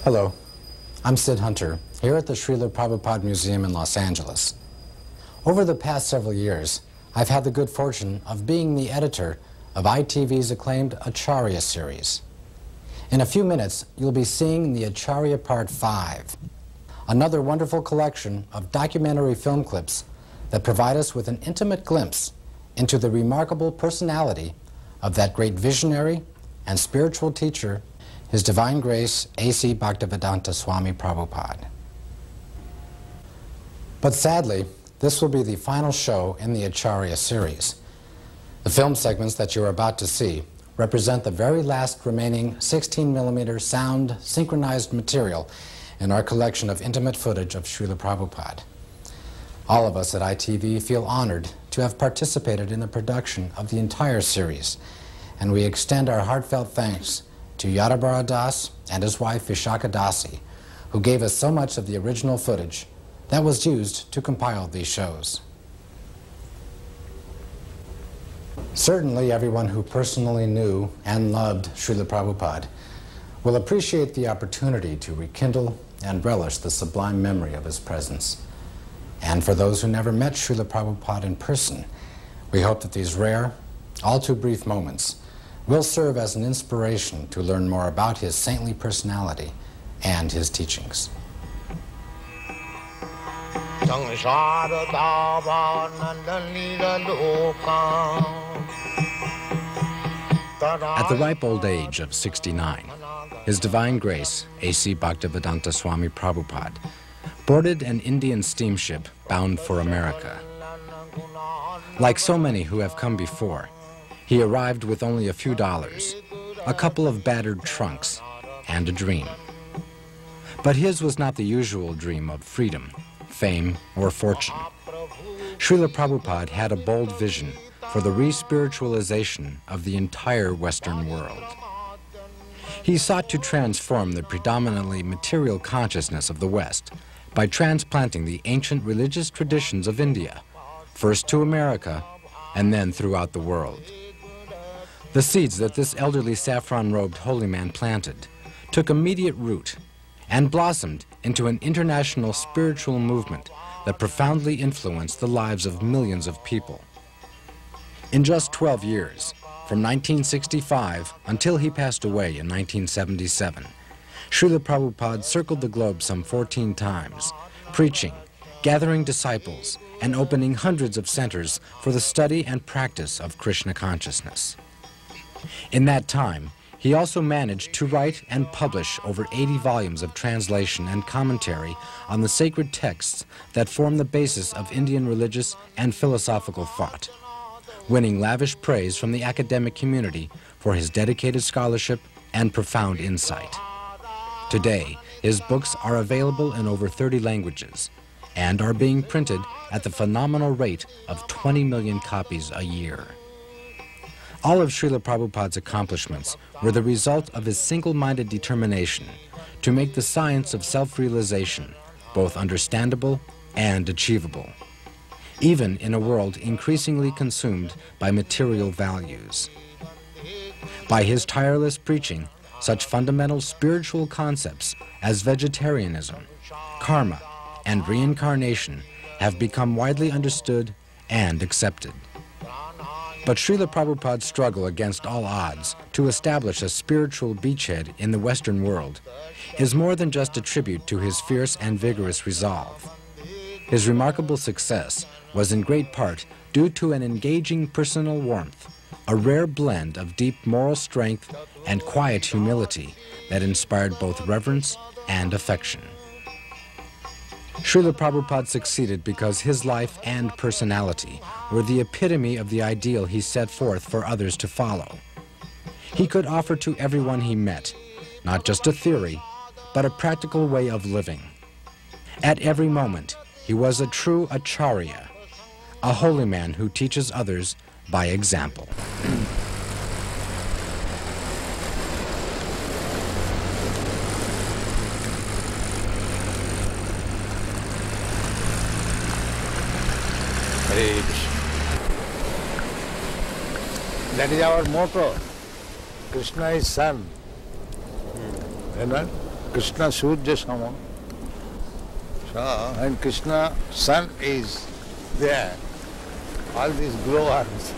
Hello, I'm Sid Hunter, here at the Srila Prabhupada Museum in Los Angeles. Over the past several years, I've had the good fortune of being the editor of ITV's acclaimed Acharya series. In a few minutes, you'll be seeing the Acharya Part 5, another wonderful collection of documentary film clips that provide us with an intimate glimpse into the remarkable personality of that great visionary and spiritual teacher, His Divine Grace A.C. Bhaktivedanta Swami Prabhupada. But sadly, this will be the final show in the Acharya series. The film segments that you're about to see represent the very last remaining 16mm sound synchronized material in our collection of intimate footage of Srila Prabhupada. All of us at ITV feel honored to have participated in the production of the entire series, and we extend our heartfelt thanks to Yadabara Das and his wife Vishaka Dasi, who gave us so much of the original footage that was used to compile these shows. Certainly everyone who personally knew and loved Srila Prabhupada will appreciate the opportunity to rekindle and relish the sublime memory of his presence. And for those who never met Srila Prabhupada in person, we hope that these rare, all too brief moments will serve as an inspiration to learn more about his saintly personality and his teachings. At the ripe old age of 69, His Divine Grace A.C. Bhaktivedanta Swami Prabhupada boarded an Indian steamship bound for America. Like so many who have come before, he arrived with only a few dollars, a couple of battered trunks, and a dream. But his was not the usual dream of freedom, fame, or fortune. Srila Prabhupada had a bold vision for the re-spiritualization of the entire Western world. He sought to transform the predominantly material consciousness of the West by transplanting the ancient religious traditions of India, first to America and then throughout the world. The seeds that this elderly saffron-robed holy man planted took immediate root and blossomed into an international spiritual movement that profoundly influenced the lives of millions of people. In just 12 years, from 1965 until he passed away in 1977, Srila Prabhupada circled the globe some 14 times, preaching, gathering disciples, and opening hundreds of centers for the study and practice of Krishna consciousness. In that time, he also managed to write and publish over 80 volumes of translation and commentary on the sacred texts that form the basis of Indian religious and philosophical thought, winning lavish praise from the academic community for his dedicated scholarship and profound insight. Today, his books are available in over 30 languages and are being printed at the phenomenal rate of 20 million copies a year. All of Srila Prabhupada's accomplishments were the result of his single-minded determination to make the science of self-realization both understandable and achievable, even in a world increasingly consumed by material values. By his tireless preaching, such fundamental spiritual concepts as vegetarianism, karma, and reincarnation have become widely understood and accepted. But Srila Prabhupada's struggle against all odds to establish a spiritual beachhead in the Western world is more than just a tribute to his fierce and vigorous resolve. His remarkable success was in great part due to an engaging personal warmth, a rare blend of deep moral strength and quiet humility that inspired both reverence and affection. Srila Prabhupada succeeded because his life and personality were the epitome of the ideal he set forth for others to follow. He could offer to everyone he met, not just a theory, but a practical way of living. At every moment, he was a true Acharya, a holy man who teaches others by example. That is our motto. Krishna is Son. You know? Krishna Surya Sama. So when Krishna sun is there, all these glowworms,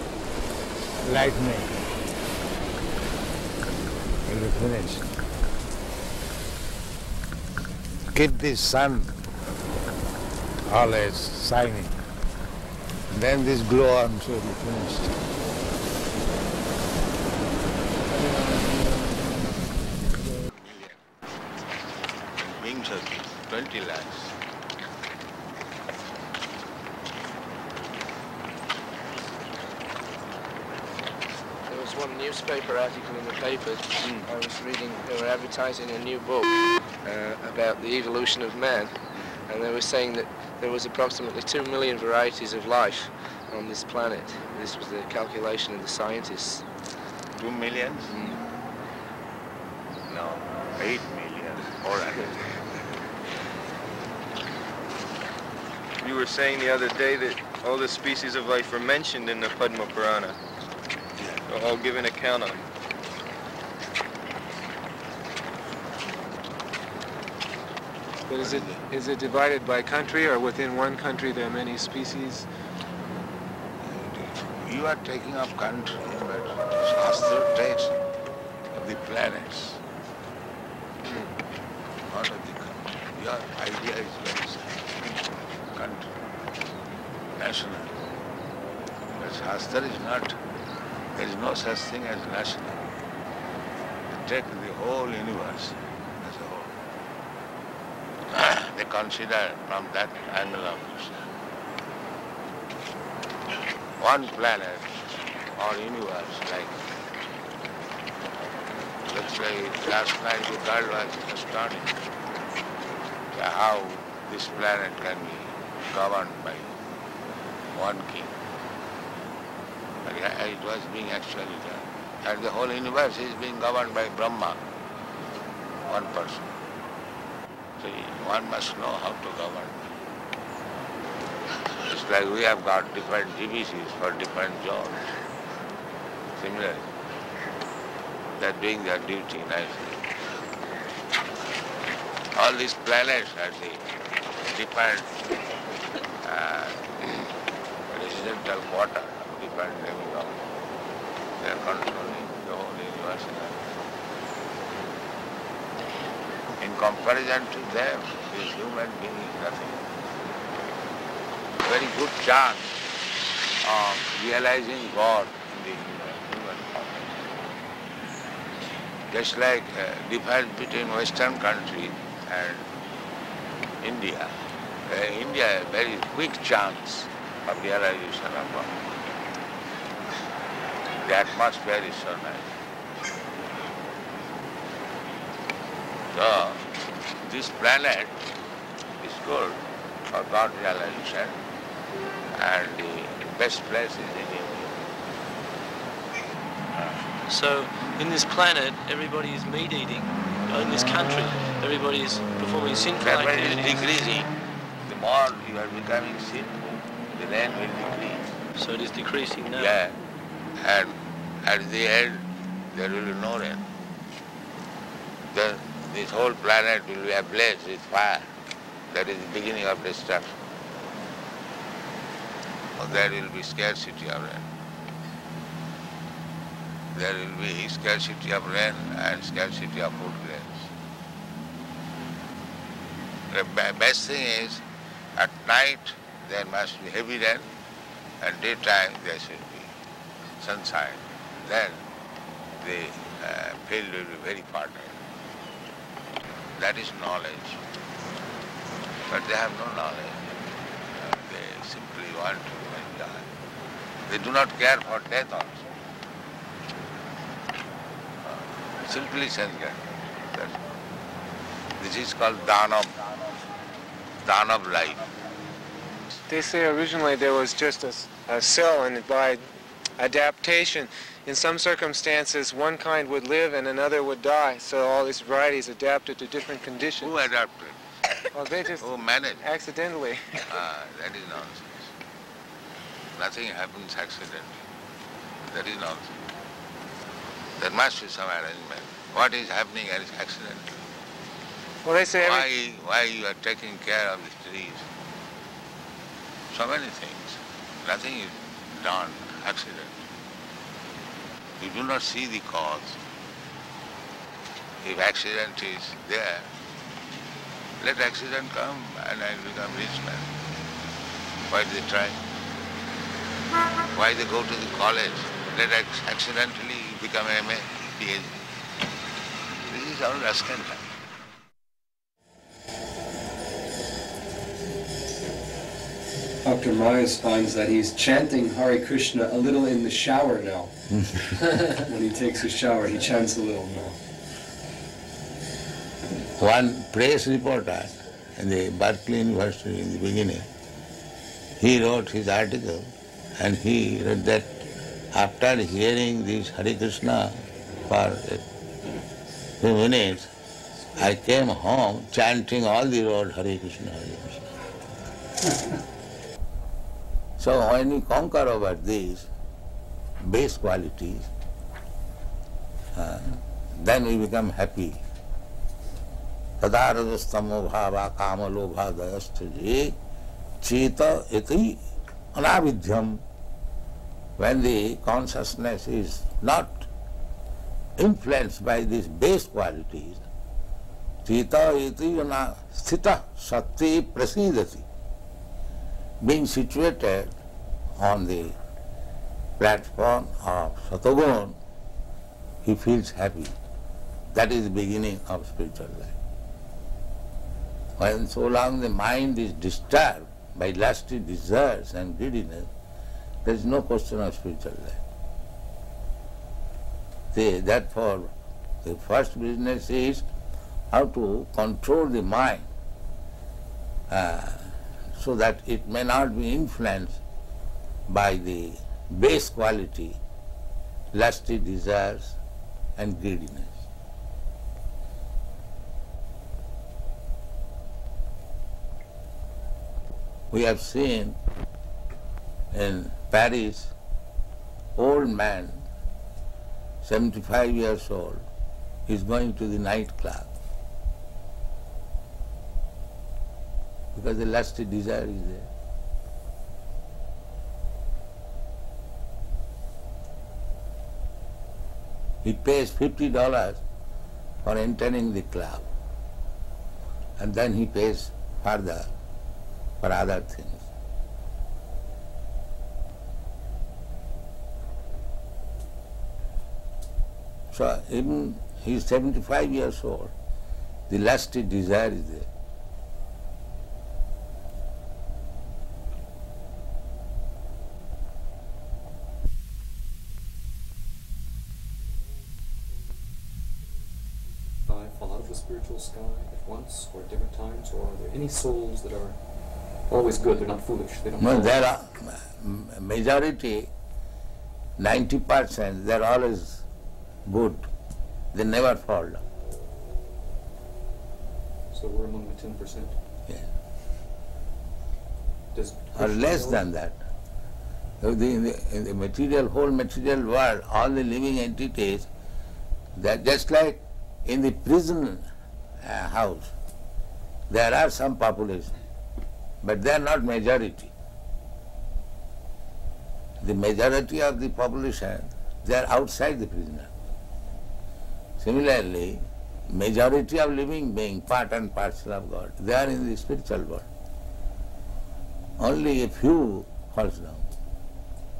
lightning, will be finished. Keep this sun always shining. Then these glowworms will be finished. Wings of 20 lakhs. There was one newspaper article in the paper. I was reading, they were advertising a new book about the evolution of man, and they were saying that there was approximately 2 million varieties of life on this planet. This was the calculation of the scientists. 2 million? No, 8 million. All right. You were saying the other day that all the species of life are mentioned in the Padma Purana. I'll give an account of them. But is it divided by country, or within one country there are many species? You are taking up country, but Shastra takes the planets, not of the country. Your idea is very simple. Country, national. But Shastra is not, there is no such thing as national. You take the whole universe as a whole. They consider from that angle of view. One planet or universe, like, let's say last night the girl was astonished how this planet can be governed by one king. But it was being actually done. And the whole universe is being governed by Brahma, one person. So one must know how to govern. It's like we have got different divisions for different jobs. Similarly, they're doing their duty nicely. All these planets are the different residential quarter, different demigods. They are controlling the whole universe. In comparison to them, this human being is nothing. Very good chance of realizing God in the human. Just like difference between Western countries and India. India, a very quick chance of realization of God. The atmosphere is so nice. So, this planet is good for God realization, and the best place is in India. So, in this planet, everybody is meat-eating. In this country, everybody is performing sinful Everybody is activities. decreasing. The more you are becoming sinful, the rain will decrease. So it is decreasing now. Yeah. And at the end, there will be no rain. Then this whole planet will be ablaze with fire. That is the beginning of destruction. There will be scarcity of rain. There will be scarcity of rain and scarcity of food grains. The best thing is, at night there must be heavy rain, and daytime there should be sunshine. Then the field will be very fertile. That is knowledge. But they have no knowledge. They simply want to enjoy. They do not care for death also. Simply sensual. This is called dhanam, dhanam life. They say originally there was just a cell, and by adaptation, in some circumstances, one kind would live and another would die. So all these varieties adapted to different conditions. Who adapted? Well, they just Who managed? accidentally. That is nonsense. Nothing happens accidentally. That is nonsense. There must be some arrangement. What is happening is accidental. Well, they say every... Why you are taking care of the trees? So many things. Nothing is done, accident. You do not see the cause. If accident is there, let accident come and I become rich man. Why they try? Why they go to the college? Let accidentally become MA, PhD. This is all rascal time. Dr. Myers finds that he's chanting Hare Krishna a little in the shower now. When he takes his shower, he chants a little now. One press reporter in the Berkeley University in the beginning, he wrote his article and he wrote that after hearing this Hare Krishna for a few minutes, I came home chanting all the road Hare Krishna, Hare Krishna. So when we conquer over these base qualities, then we become happy. Tadarajastamo bhava kama lobha dayastaje cheta iti anavidhyam. When the consciousness is not influenced by these base qualities, cheta iti sthita sati prasidati, being situated on the platform of Satagun, he feels happy. That is the beginning of spiritual life. When so long the mind is disturbed by lusty desires and greediness, there is no question of spiritual life. Therefore, the first business is how to control the mind so that it may not be influenced by the base quality, lusty desires and greediness. We have seen in Paris, old man, 75 years old, is going to the nightclub because the lusty desire is there. He pays $50 for entering the club, and then he pays further for other things. So even he is 75 years old, the lusty desire is there. Fall out of the spiritual sky at once or at different times, or are there any souls that are always good, they're not foolish, they don't No, there are majority, 90%, they're always good. They never fall down. So we're among the 10%? Yeah. Does Or less than that. In the material, whole material world, all the living entities, they're just like in the prison house. There are some population, but they are not majority. The majority of the population, they are outside the prison. Similarly, majority of living beings, part and parcel of God, they are in the spiritual world. Only a few falls down.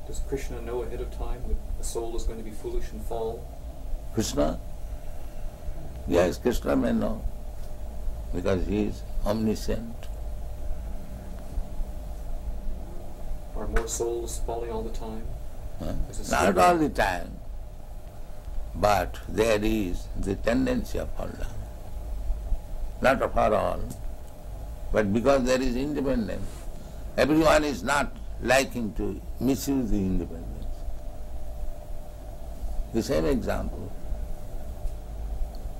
Does Krishna know ahead of time that a soul is going to be foolish and fall? Krishna? Yes, Krishna may know, because he is omniscient. Are more souls falling all the time? Not all the time, but there is the tendency of fall down. Not for all, but because there is independence. Everyone is not liking to misuse the independence. The same example.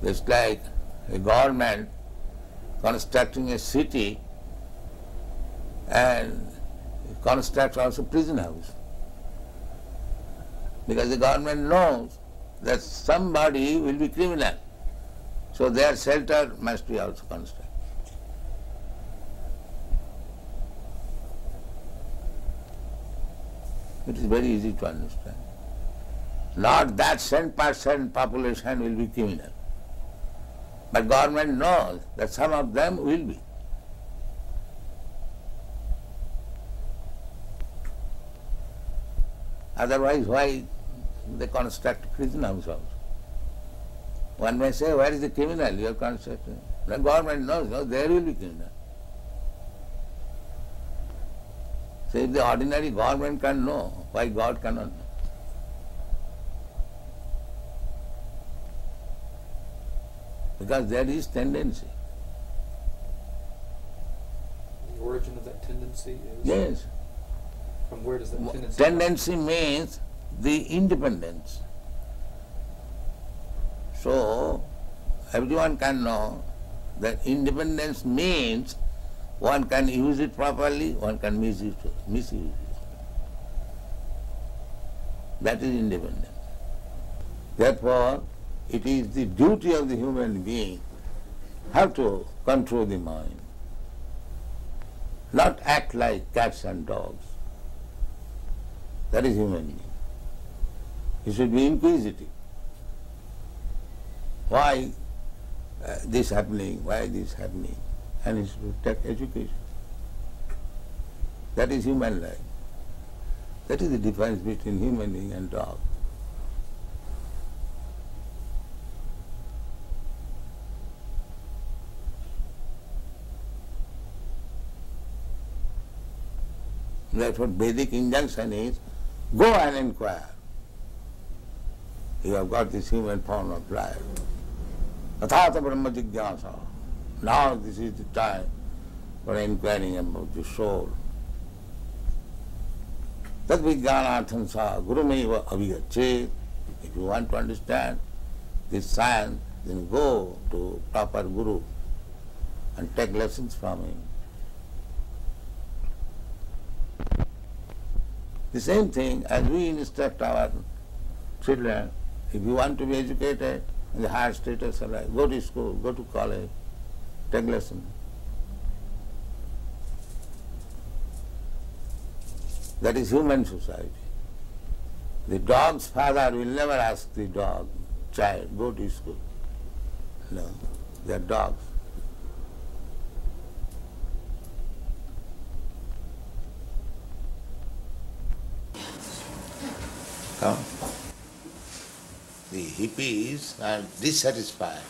Just like a government constructing a city and constructs also prison house. Because the government knows that somebody will be criminal. So their shelter must be also constructed. It is very easy to understand. Not that 10% population will be criminal. But government knows that some of them will be. Otherwise, why they construct prison house also? One may say, where is the criminal you are constructing? The government knows, no, there will be criminal. So if the ordinary government can know, why God cannot know? Because there is tendency. The origin of that tendency is? Yes. From where does that tendency Tendency means the independence. So, everyone can know that independence means one can use it properly, one can misuse it. That is independence. Therefore, it is the duty of the human being how to control the mind, not act like cats and dogs. That is human being. He should be inquisitive. Why this happening? Why this happening? And he should take education. That is human life. That is the difference between human being and dog. That's what Vedic injunction is. Go and inquire. You have got this human form of life. Athata Brahma Jigyasa. Now this is the time for inquiring about the soul. Tad vijnanartham sa gurumeva avigachet. If you want to understand this science, then go to proper guru and take lessons from him. The same thing as we instruct our children, if you want to be educated in the higher status of life, go to school, go to college, take lessons. That is human society. The dog's father will never ask the dog, child, go to school. No, they are dogs. Come. The hippies are dissatisfied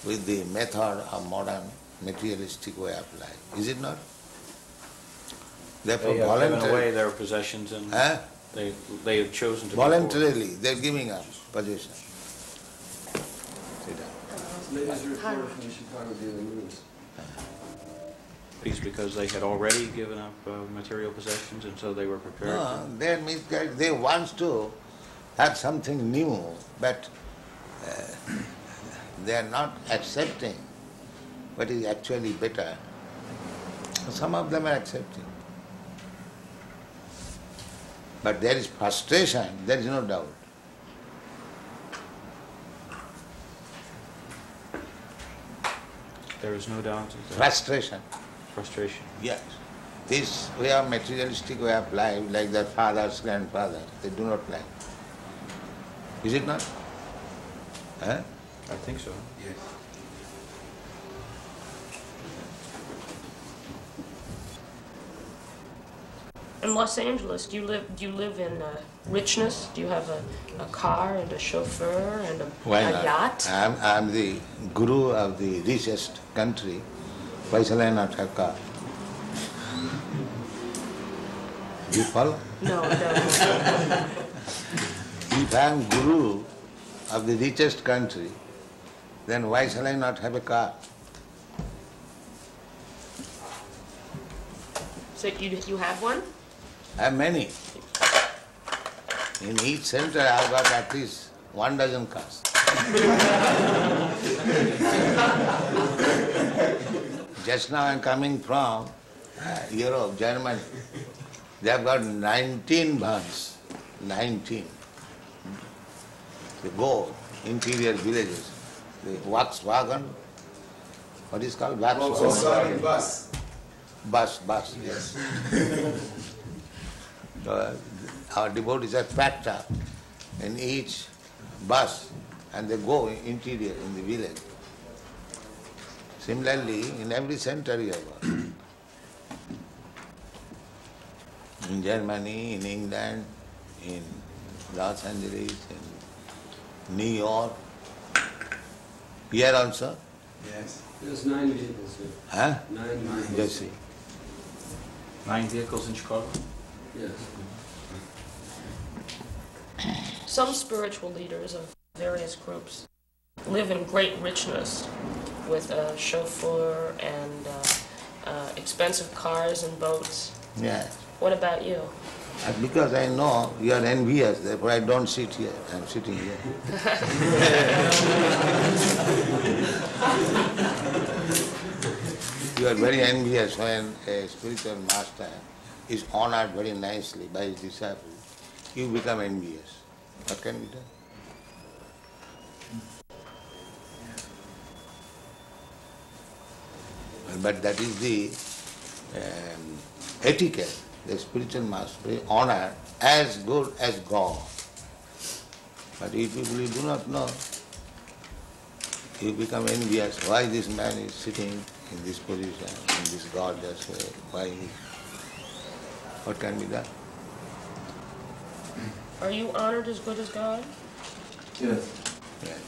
with the method of modern materialistic way of life. Is it not? Therefore, they have given away their possessions and they have chosen to voluntarily they're giving up possessions. Latest report from the Chicago Daily News. It's because they had already given up material possessions and so they were prepared. No, they're misguided. They want to have something new, but they are not accepting what is actually better. Some of them are accepting. But there is frustration, there is no doubt. There is no doubt. Frustration. Frustration. Yes. This way of materialistic way of life, like their fathers, grandfathers, they do not like. Is it not? Huh? I think so. Yes. In Los Angeles, do you live in richness? Do you have a car and a chauffeur and a yacht? I'm the guru of the richest country. Why shall I not have car? Do you follow? No, I don't. If I am guru of the richest country, then why shall I not have a car? So you have one? I have many. In each center I have got at least 12 cars. Just now I am coming from Europe, Germany. They have got 19 vans. 19. They go interior villages. the Volkswagen, what is called Volkswagen bus. Bus, yes. So, our devotees are packed up in each bus and they go interior in the village. Similarly, in every center you have bus. In Germany, in England, in Los Angeles, in New York, here also. Yes. There's 9 vehicles here. Huh? 9 vehicles. Just see. 9 vehicles in Chicago? Yes. Some spiritual leaders of various groups live in great richness with a chauffeur and expensive cars and boats. Yes. What about you? Because I know you are envious, therefore I don't sit here. I'm sitting here. You are very envious when a spiritual master is honored very nicely by his disciples. You become envious. What can be done? But that is the etiquette. The spiritual master is honored as good as God. But if people do not know, you become envious. Why this man is sitting in this position, in this gorgeous way? Why? What can be done? Are you honored as good as God? Yes. Yes.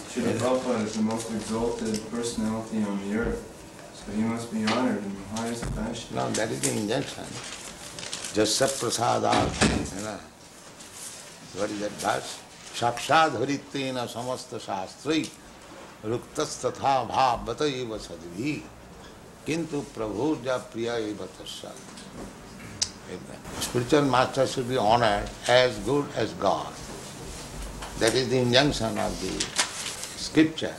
Srila Prabhupada is the most exalted personality on the earth. So he must be honored in the highest fashion. No, that is the injunction. Jasya prasadāt. What is that verse? Shakshad harittena samasta shastri ruktas tatha bhavata eva sadhi kintu prabhurja priya eva tasya. Spiritual master should be honored as good as God. That is the injunction of the scripture.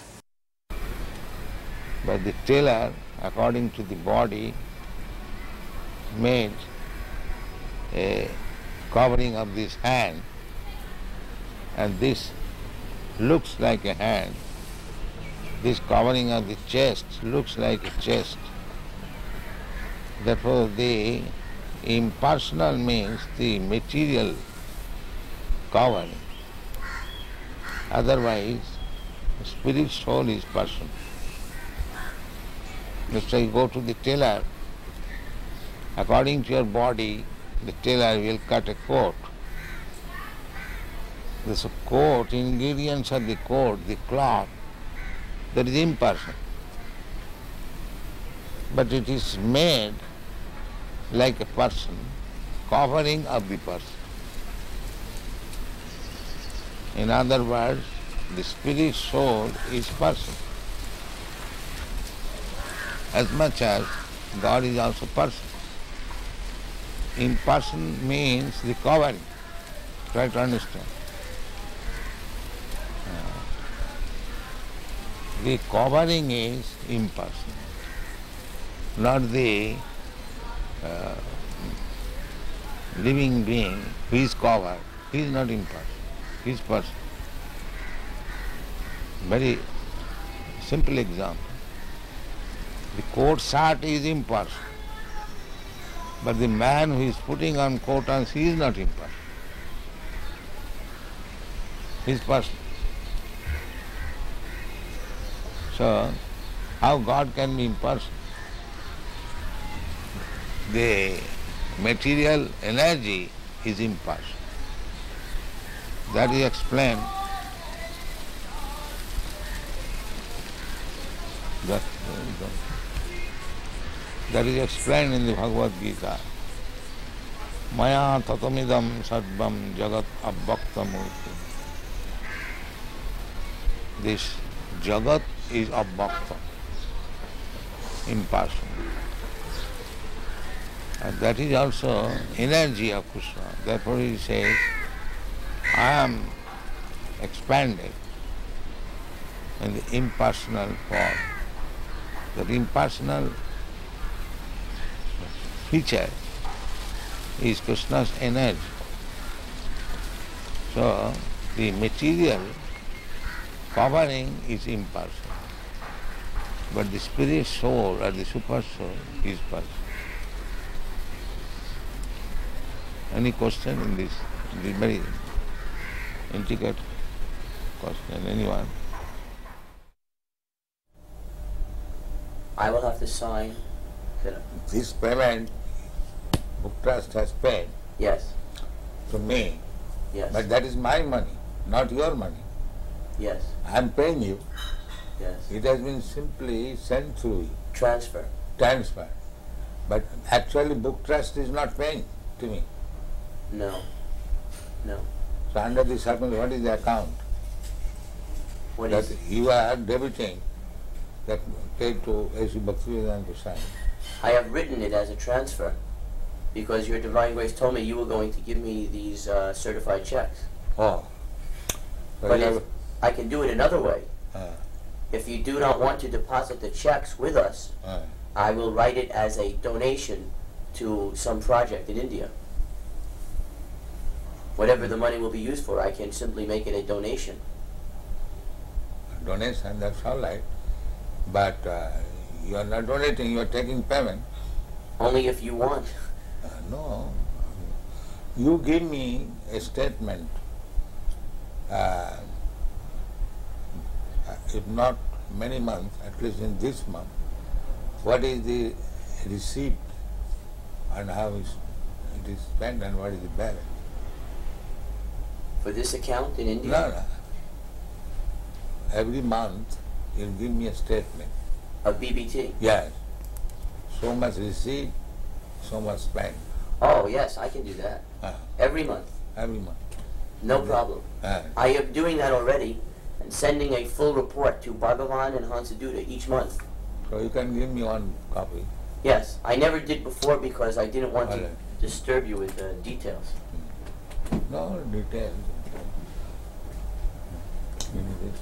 But the tailor, according to the body, made a covering of this hand, and this looks like a hand. This covering of the chest looks like a chest. Therefore, the impersonal means the material covering. Otherwise, spirit soul is person. Let's say you go to the tailor, according to your body, the tailor will cut a coat. This coat, ingredients of the coat, the cloth, that is impersonal. But it is made like a person, covering of the person. In other words, the spirit soul is person. As much as God is also person. Imperson means the covering. Try to understand. The covering is impersonal, not the living being who is covered. He is not impersonal, he is person. Very simple example. The coat shirt is impersonal, but the man who is putting on coat and he is not impersonal. He is person. So, how God can be impersonal? The material energy is impersonal. That is explained. That is explained in the Bhagavad Gita. Maya tatamidam sarvam jagat abbaktamurti. This jagat is abbakta, impersonal. And that is also energy of Krishna. Therefore he says, I am expanded in the impersonal form. That impersonal feature is Krishna's energy. So the material covering is impersonal. But the spirit soul or the super soul is personal. Any question in this? This very intricate question. Anyone? I will have to sign. This payment, Book Trust has paid. Yes. To me. Yes. But that is my money, not your money. Yes. I am paying you. Yes. It has been simply sent through you. Transfer. Transfer. But actually Book Trust is not paying to me. No. No. So under this circumstance, what is the account? What that is you are debiting that paid to A.C. Bhaktivedanta Swami. I have written it as a transfer because your Divine Grace told me you were going to give me these certified checks. Oh. So but if I can do it another way. If you do not want to deposit the checks with us, I will write it as a donation to some project in India. Whatever the money will be used for, I can simply make it a donation. Donation, that's all right. But you are not donating, you are taking payment. Only if you want. No. You give me a statement, if not many months, at least in this month, what is the receipt and how it is spent and what is the balance. For this account in India? No. Every month you give me a statement. Of BBT? Yes. So much receipt, so much spent. Oh yes, I can do that. Every month? Every month. No problem. I am doing that already and sending a full report to Bhagavan and Hansaduta each month. So you can give me one copy. Yes, I never did before because I didn't want to disturb you with details. No details. Give me this.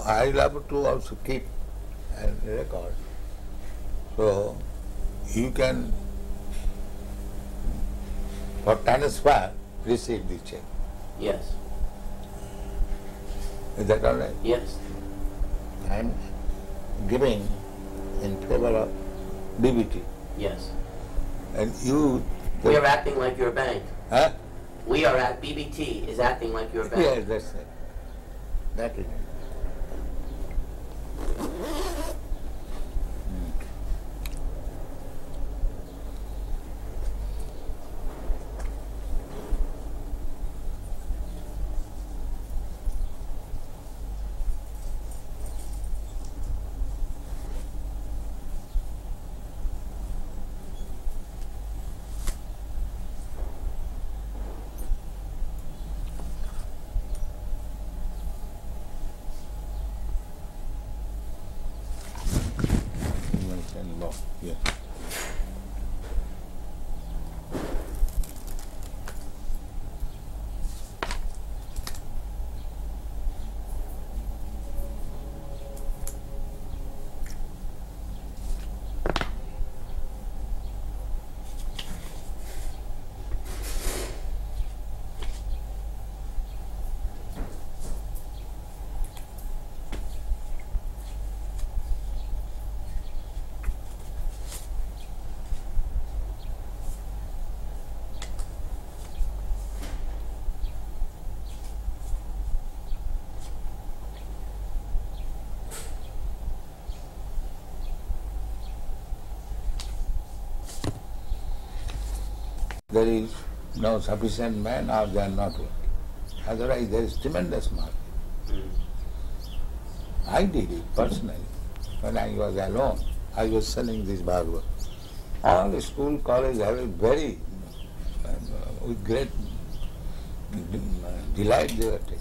I love to also keep and record. So you can, for transfer, receive the check. Yes. Is that all right? Yes. I am giving in favor of DBT. Yes. And you... We are acting like your bank. Huh? We are at BBT is acting like your bank. Yes, that's it. That is it. Yeah. There is no sufficient man or they are not working. Otherwise there is tremendous market. I did it personally. When I was alone, I was selling this Bhagavad. All the school, college have a very, with great delight they were taking.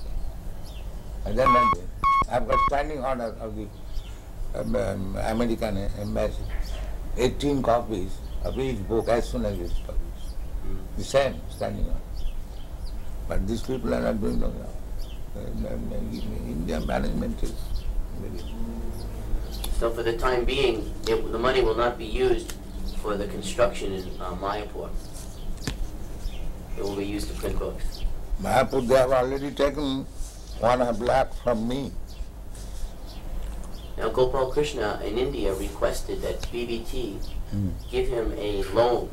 And then I've got standing order of the American embassy, 18 copies of each book as soon as it's published. The same standing order. But these people are not doing no. India management is So for the time being, the money will not be used for the construction in Mayapur. It will be used to print books. Mayapur, they have already taken 1.5 lakh from me. Now Gopal Krishna in India requested that BBT give him a loan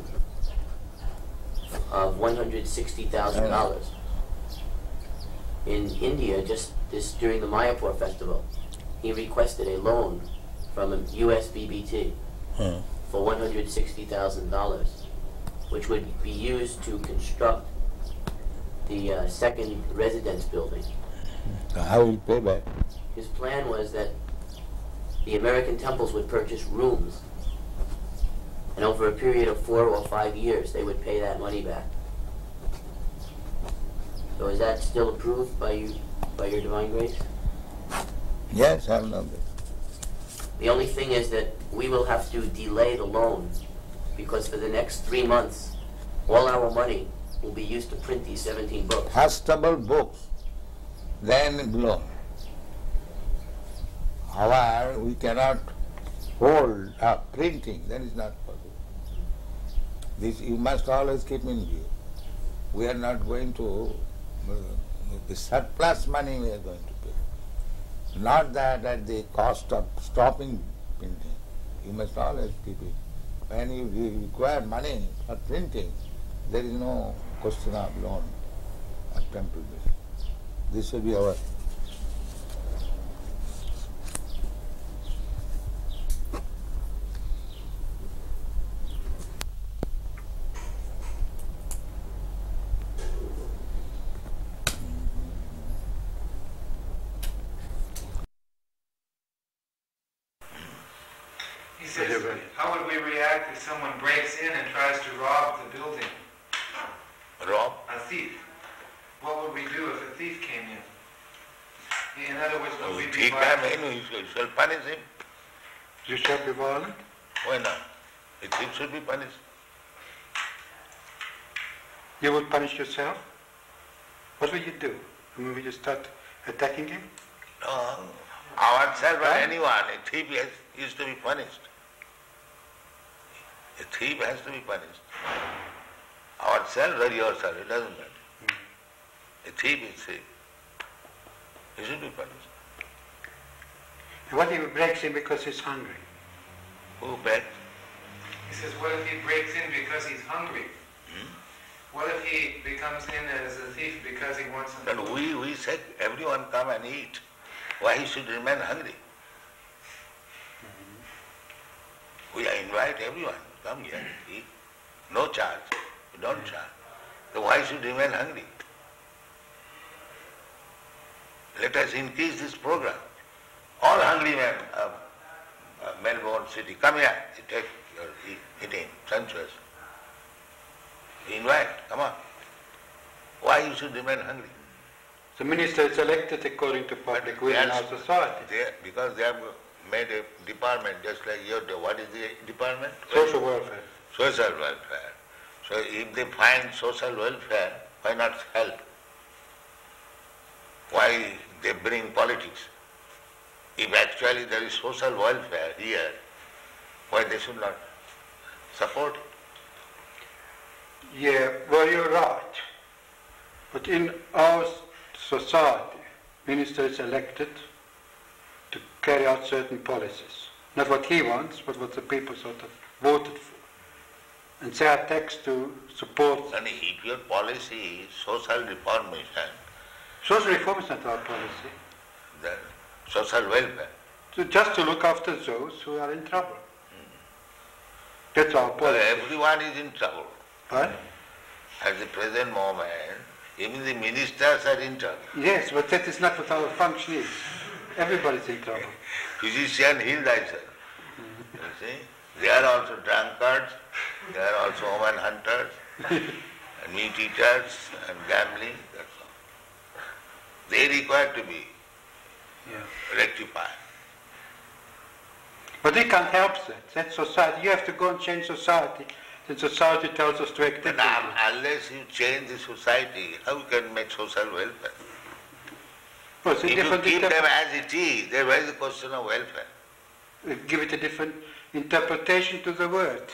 of $160,000. In India, just during the Mayapur festival, he requested a loan from a US BBT for $160,000, which would be used to construct the second residence building. So how will pay back? His plan was that the American temples would purchase rooms, and over a period of 4 or 5 years, they would pay that money back. So is that still approved by you, by your Divine Grace? Yes, I know that. The only thing is that we will have to delay the loan, because for the next 3 months, all our money will be used to print these 17 books. Fastable books, then loan. However, we cannot hold up printing, that is not possible. This you must always keep in view. We are not going to, the surplus money we are going to pay. Not that at the cost of stopping printing. You must always keep it. When you require money for printing, there is no question of loan or temple bill. This will be our. He says, how would we react if someone breaks in and tries to rob the building? Rob? A thief. What would we do if a thief came in? In other words, would we be violent? You shall punish him. You shall be violent? Why not? A thief should be punished. You would punish yourself? What would you do? I mean, would you start attacking him? No. Ourselves or anyone, a thief is to be punished. A thief has to be punished. Ourselves or yourself, it doesn't matter. A thief is thief. He should be punished. And what if he breaks in because he's hungry? Who breaks? He says, what if he breaks in because he's hungry? What if he becomes in as a thief because he wants something? But we said everyone come and eat. Why he should remain hungry? We invite everyone, come here, eat. No charge. We don't charge. So why should remain hungry? Let us increase this program. All hungry men of Melbourne city, come here, you take your eating, sumptuous. We invite, come on. Why you should remain hungry? The minister is elected according to public will in our society. Because they have made a department just like your, what is the department? Social welfare. Social welfare. So if they find social welfare, why not help? Why they bring politics? If actually there is social welfare here, why they should not support it? Yeah, well, you're right. But in our society, minister is elected to carry out certain policies. Not what he wants, but what the people sort of voted for. And say our text to support. And if your policy is social reformation, social reform is not our policy. The social welfare. So just to look after those who are in trouble. That's our policy. Well, everyone is in trouble. Right? At the present moment, even the ministers are in trouble. Yes, but that is not what our function is. Everybody's in trouble. Physician, heal thyself. You see? They are also drunkards, they are also woman hunters, and meat eaters, and gambling, that's all. They require to be rectified. But we can't help that. That's society. You have to go and change society. Then society tells us to act differently. Unless you change the society, how you can make social welfare? Well, if you keep them as it is, there is the question of welfare. Give it a different interpretation to the word.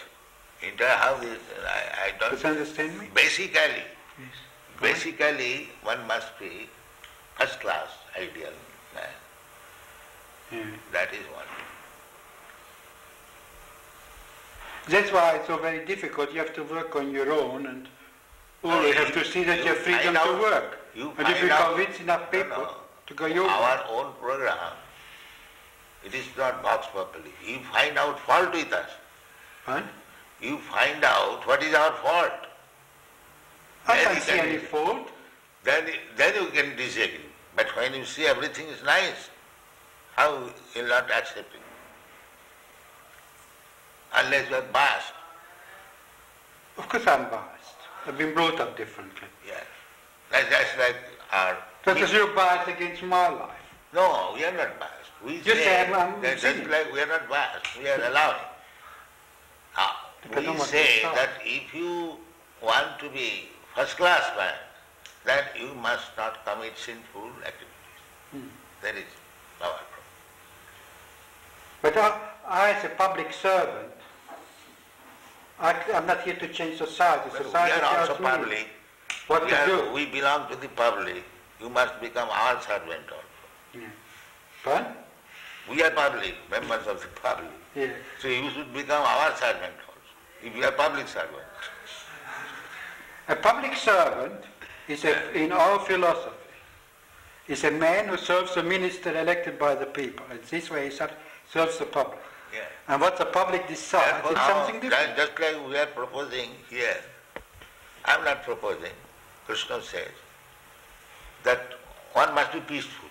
How this, I don't... Does you understand me? Basically, one must be first class, ideal man. Yeah. That is one. That's why it's so very difficult. You have to work on your own, and you have to see that you have freedom to work. And if you convince enough people to go your way. Our own program, it is not boxed properly. You find out fault with us. Huh? You find out what is our fault. I can't see any fault. Then you can disagree. But when you see everything is nice, how you will not accept it? Unless you are biased. Of course I'm biased. I've been brought up differently. Yes. That's like our... Because you're biased against my life. No, we are not biased. We say that just like we are not biased, we are allowing. We say that if you want to be first class man, then you must not commit sinful activities. That is our problem. But I as a public servant, I'm not here to change society. Society we are also tells me public. what to do. We belong to the public. You must become our servant also. Yeah. But? We are public, members of the public. Yeah. So you should become our servant also, if you are public servant. A public servant is, in our philosophy, is a man who serves a minister elected by the people. And this way he serves the public. Yeah. And what the public decides is something different. Just like we are proposing here, I am not proposing. Krishna says that one must be peaceful.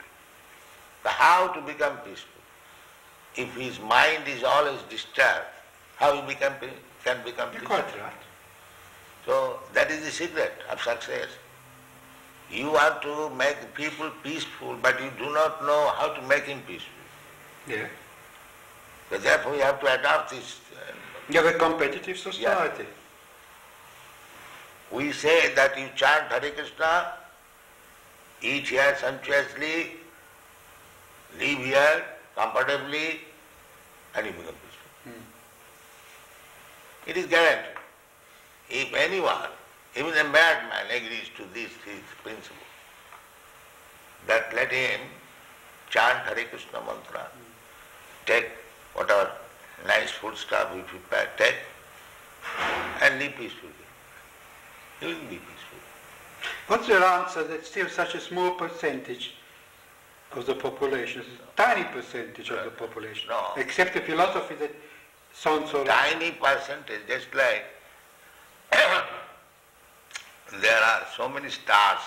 How to become peaceful? If his mind is always disturbed, how he can become peaceful? Quite right. So that is the secret of success. You want to make people peaceful, but you do not know how to make him peaceful. Yeah. So therefore you have to adopt this. You have a competitive society. Yeah. We say that you chant Hare Krishna, eat here sumptuously, live here comfortably, and you become peaceful. It is guaranteed. If anyone, even a madman, agrees to this principle, that let him chant Hare Krishna mantra, take whatever nice food stuff we prepare, take, and live peacefully. He will be peaceful. What's your answer that still such a small percentage of the population, a tiny percentage of the population, except the philosophy that sounds so tiny percentage, just like there are so many stars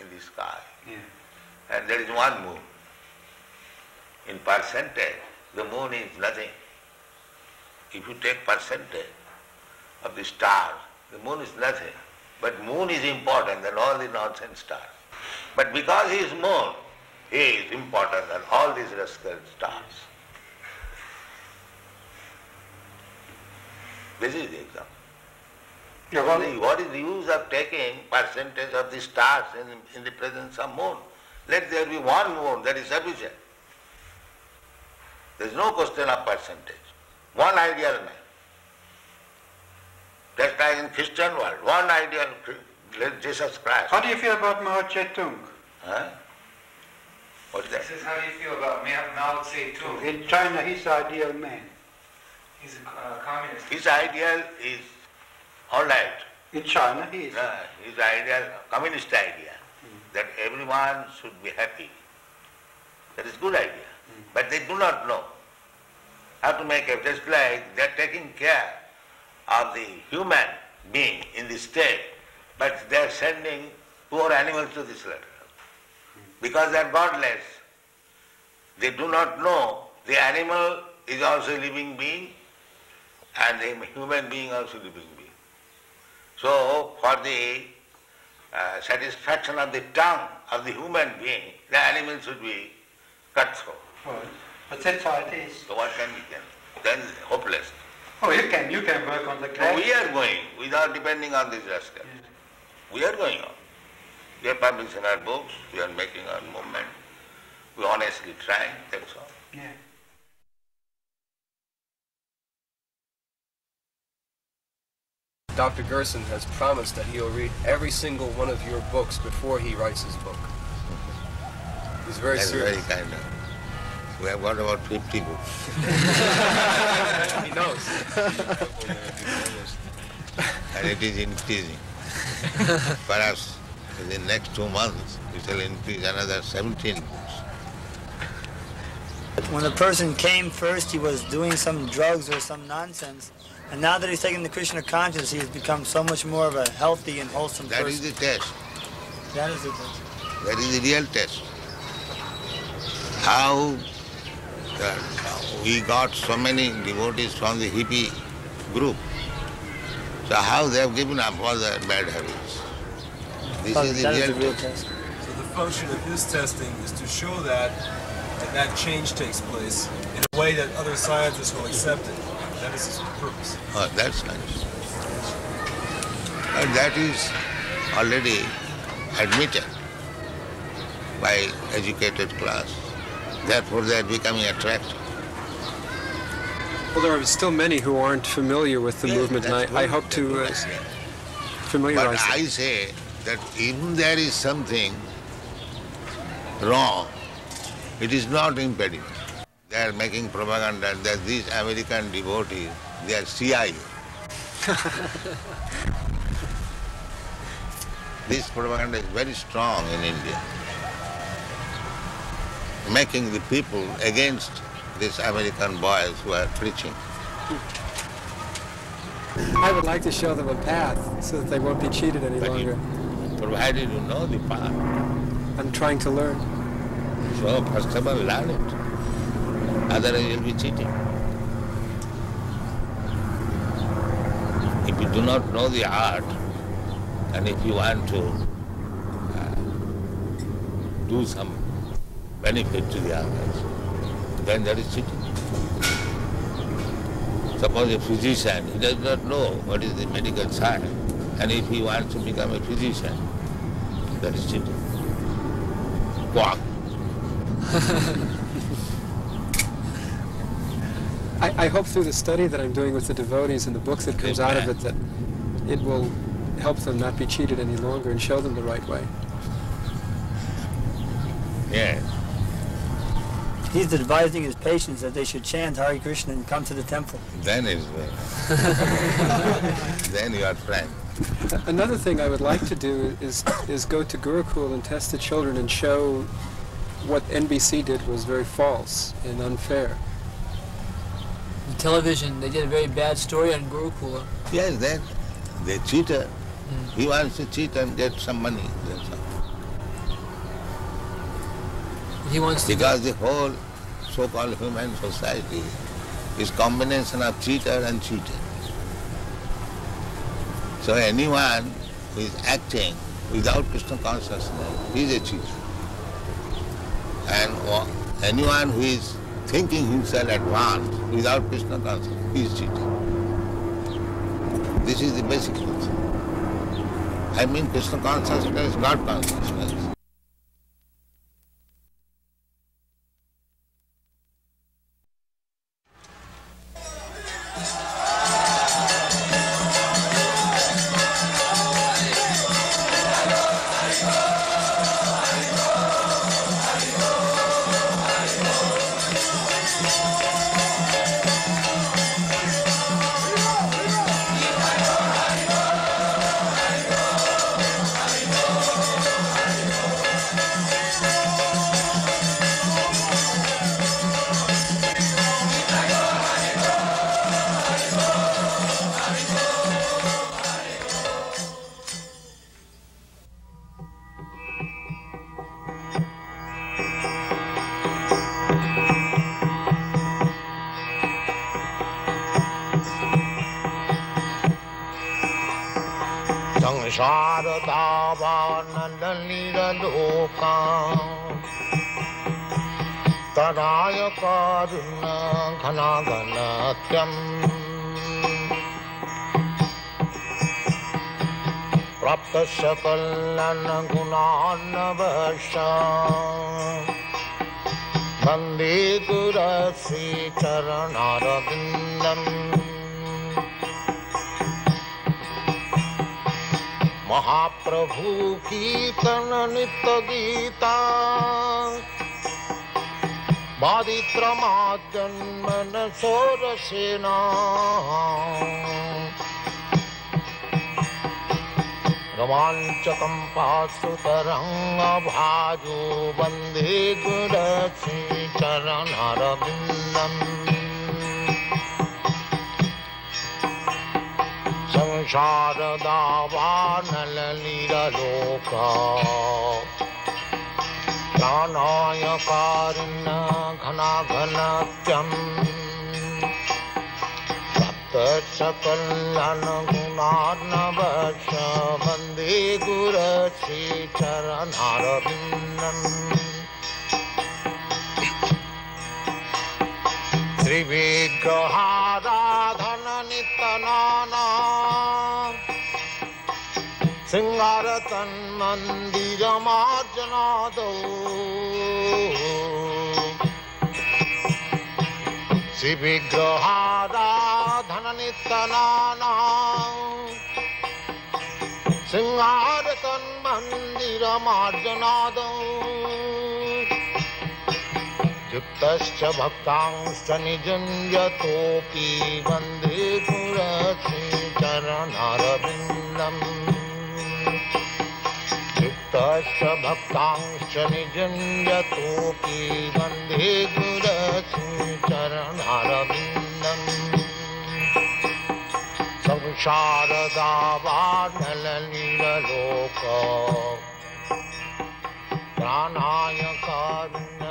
in the sky, and there is one moon. In percentage, the moon is nothing. If you take percentage of the stars, the moon is nothing. But moon is important than all the nonsense stars. But because he is moon, he is important than all these rascal stars. This is the example. What is the use of taking percentage of the stars in the presence of moon? Let there be one moon, that is sufficient. There is no question of percentage. One ideal man. Just like in Christian world, one ideal Jesus Christ. How do you feel about Mao Zedong? Huh? What's that? He says, how do you feel about Mao Zedong? In China, he's the ideal man. He's a communist. His ideal is all right. In China, he is. His ideal, communist idea, that everyone should be happy. That is good idea. But they do not know how to make it. Just like they are taking care of the human being in this state, but they are sending poor animals to this level. Because they are godless. They do not know the animal is also a living being and the human being also a living being. So for the satisfaction of the tongue of the human being, the animal should be cut through. But that's how it is. So what can we do? Then hopeless. Oh, you can work on the class. We are going without depending on these rascals. We are going on. We are publishing our books, we are making our movement. We honestly try, that's all. Yeah. Dr. Gerson has promised that he'll read every single one of your books before he writes his book. He's very That's serious. very kind of. We have got about 50 books. He knows. And it is increasing. Perhaps in the next 2 months, it will increase another 17 books. When a person came first, he was doing some drugs or some nonsense. And now that he's taken the Krishna consciousness, he has become so much more of a healthy and wholesome person. That is the test. That is the test. That is the real test. How we got so many devotees from the hippie group. So how they have given up all their bad habits. This is the real test. So the function of his testing is to show that change takes place in a way that other scientists will accept it. That is his purpose. Oh, that's nice. And that is already admitted by educated class. Therefore, they are becoming attractive. Well, there are still many who aren't familiar with the movement, and I hope to familiarize them. But I say that even there is something wrong, it is not impediment. They are making propaganda that these American devotees, they are CIA. This propaganda is very strong in India, making the people against these American boys who are preaching. I would like to show them a path so that they won't be cheated any longer. Provided you know the path. I'm trying to learn. So first of all, learn it. Otherwise you'll be cheating. If you do not know the art, and if you want to do some benefit to the others, then that is cheating. Suppose a physician, he does not know what is the medical science, and if he wants to become a physician, that is cheating. Quack. I hope through the study that I'm doing with the devotees and the books that comes out of it that it will help them not be cheated any longer and show them the right way. Yes. He's advising his patients that they should chant Hare Krishna and come to the temple. Then it's well. Then you are friend. Another thing I would like to do is go to Gurukul and test the children and show what NBC did was very false and unfair. The television, they did a very bad story on Gurukula. Yes, then they cheated. He wants to cheat and get some money. That's all. He wants to because the whole so-called human society is combination of cheater and cheated. So anyone who is acting without Krishna consciousness is a cheater. And anyone who is thinking himself advanced without Krishna consciousness is cheating. This is the basic principle. I mean Krishna consciousness, God consciousness. Vande Gurasi Charanarabindam Mahaprabhu Kirtana Nitya Gita Baditramadjanmana Sorasena Ramanchakam Pasutaranga Bhajo Vande Gurasi Charanarabindam Sansharadavaanala loka Pranaya karina ghana ghanatyam Saptasakalana gunarnavasya Vande Gurasi Charanarabindam Sri Vigraharadhana Nitanana Singaratan Mandira Marjanado Sri Vigraharadhana Nitanana Singaratan Mandira Marjanado Yuktascha bhaktangscha nijanjatopi Vande Gurasi Charanarabindam Yuktascha bhaktangscha nijanjatopi Vande Gurasi Charanarabindam Samsharadavaanala loka Pranaya karuna